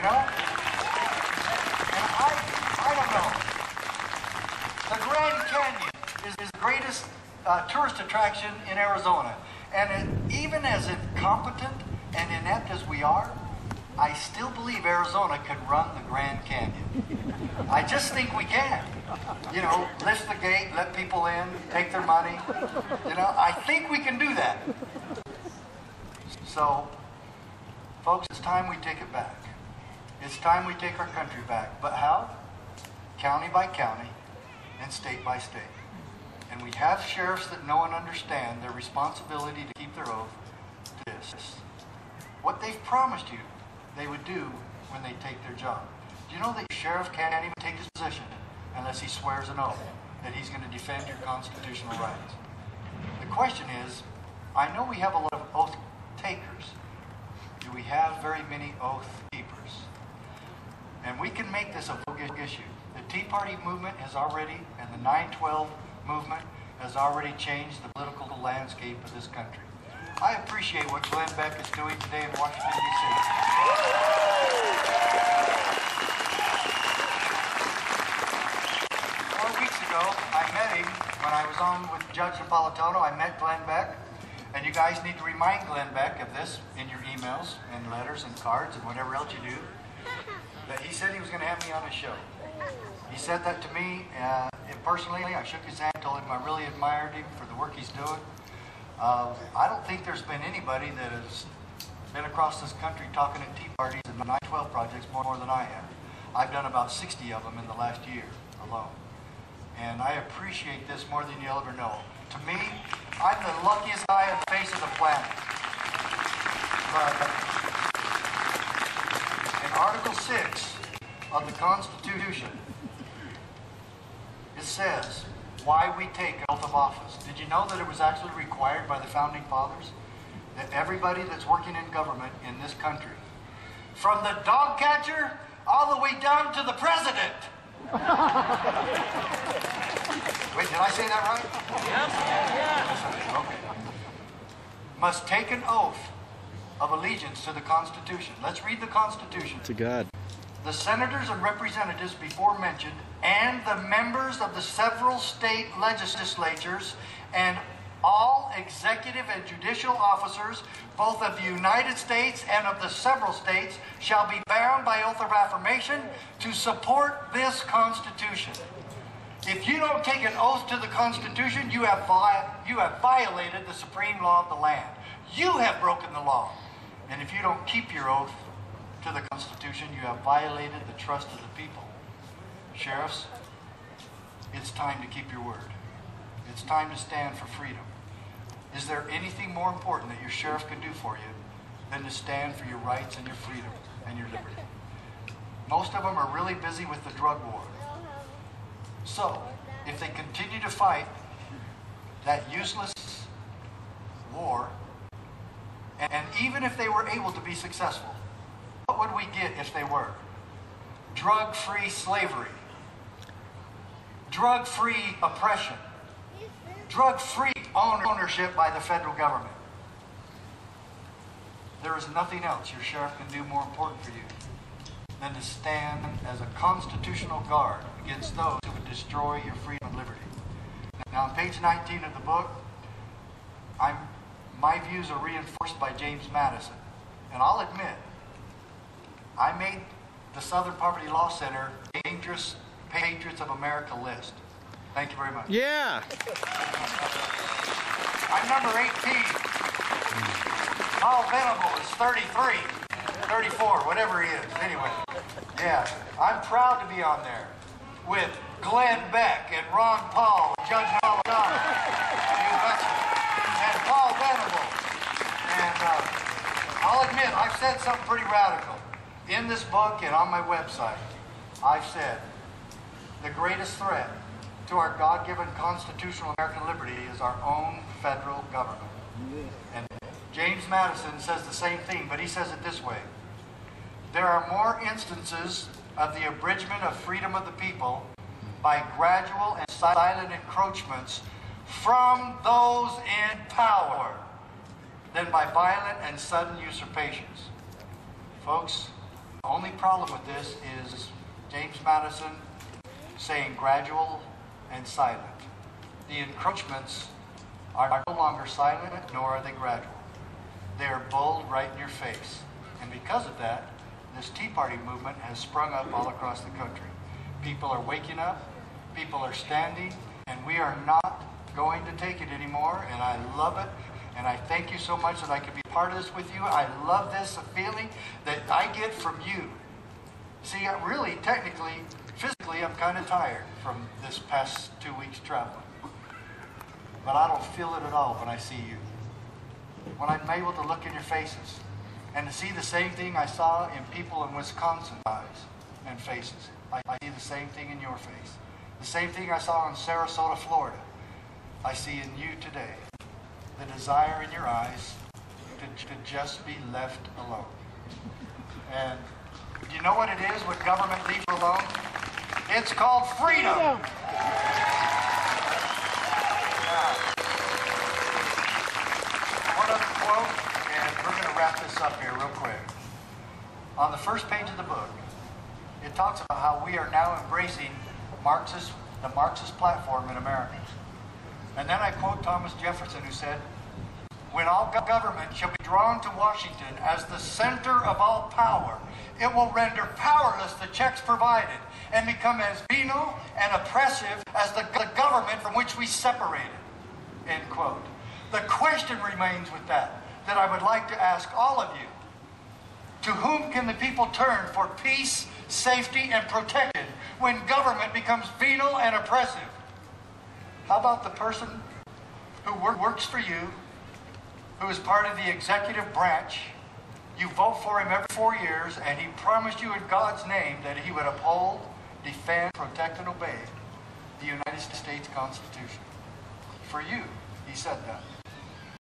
you know? And I don't know. The Grand Canyon is the greatest tourist attraction in Arizona. And even as incompetent and inept as we are, I still believe Arizona can run the Grand Canyon. I just think we can. You know, lift the gate, let people in, take their money. You know, I think we can do that. So, folks, it's time we take it back. It's time we take our country back. But how? County by county and state by state. And we have sheriffs that know and understand their responsibility to keep their oath to this. What they've promised you they would do when they take their job. Do you know that your sheriff can't even take his position unless he swears an oath that he's going to defend your constitutional rights? The question is, I know we have a lot of oath takers. Do we have very many oath keepers? And we can make this a bogus issue. The Tea Party movement has already, and the 9/12 movement has already changed the political landscape of this country. I appreciate what Glenn Beck is doing today in Washington, D.C. 4 weeks ago, I met him when I was on with Judge Napolitano. I met Glenn Beck, and you guys need to remind Glenn Beck of this in your emails and letters and cards and whatever else you do, that he said he was going to have me on his show. He said that to me personally. I shook his hand, told him I really admired him for the work he's doing. I don't think there's been anybody that has been across this country talking at tea parties and 9/12 projects more than I have. I've done about 60 of them in the last year alone. And I appreciate this more than you'll ever know. To me, I'm the luckiest guy on the face of the planet. But in Article 6 of the Constitution, it says why we take an oath of office. Did you know that it was actually required by the Founding Fathers that everybody that's working in government in this country, from the dog catcher all the way down to the president. Wait, did I say that right? Yes. Okay. Must take an oath of allegiance to the Constitution. Let's read the Constitution. To God. The senators and representatives before mentioned, and the members of the several state legislatures, and all executive and judicial officers, both of the United States and of the several states, shall be bound by oath of affirmation to support this Constitution. If you don't take an oath to the Constitution, you have violated the supreme law of the land. You have broken the law. And if you don't keep your oath to the Constitution, you have violated the trust of the people. Sheriffs, it's time to keep your word. It's time to stand for freedom. Is there anything more important that your sheriff can do for you than to stand for your rights and your freedom and your liberty? Most of them are really busy with the drug war. So, if they continue to fight that useless war, and even if they were able to be successful, what would we get if they were? Drug-free slavery, drug-free oppression, drug-free ownership by the federal government. There is nothing else your sheriff can do more important for you than to stand as a constitutional guard against those who would destroy your freedom and liberty. Now, on page 19 of the book, my views are reinforced by James Madison. And I'll admit, I made the Southern Poverty Law Center Dangerous Patriots of America list. Thank you very much. Yeah. I'm number 18. Paul Venable is 33, 34, whatever he is. Anyway, yeah, I'm proud to be on there with Glenn Beck and Ron Paul, Judge Napolitano, and Paul Venable. And I'll admit, I've said something pretty radical. In this book and on my website, I've said the greatest threat to our God-given constitutional American liberty is our own federal government. And James Madison says the same thing, but he says it this way. There are more instances of the abridgment of freedom of the people by gradual and silent encroachments from those in power than by violent and sudden usurpations. Folks, The only problem with this is James Madison saying gradual and silent. The encroachments are no longer silent, nor are they gradual. They are bold right in your face. And because of that, this Tea Party movement has sprung up all across the country. People are waking up, people are standing, and we are not going to take it anymore, and I love it. And I thank you so much that I could be part of this with you. I love this feeling that I get from you. See, really, technically, physically, I'm kind of tired from this past 2 weeks traveling. But I don't feel it at all when I see you. When I'm able to look in your faces and to see the same thing I saw in people in Wisconsin's eyes and faces. I see the same thing in your face. The same thing I saw in Sarasota, Florida, I see in you today. The desire in your eyes to just be left alone. And you know what it is when government leaves you alone? It's called freedom. One other quote, and we're going to wrap this up here real quick. On the first page of the book, it talks about how we are now embracing the Marxist platform in America. And then I quote Thomas Jefferson, who said, "When all government shall be drawn to Washington as the center of all power, it will render powerless the checks provided and become as venal and oppressive as the government from which we separated." End quote. The question remains with that I would like to ask all of you. To whom can the people turn for peace, safety, and protection when government becomes venal and oppressive? How about the person who works for you, who is part of the executive branch? You vote for him every 4 years, and he promised you in God's name that he would uphold, defend, protect, and obey the United States Constitution. For you, he said that.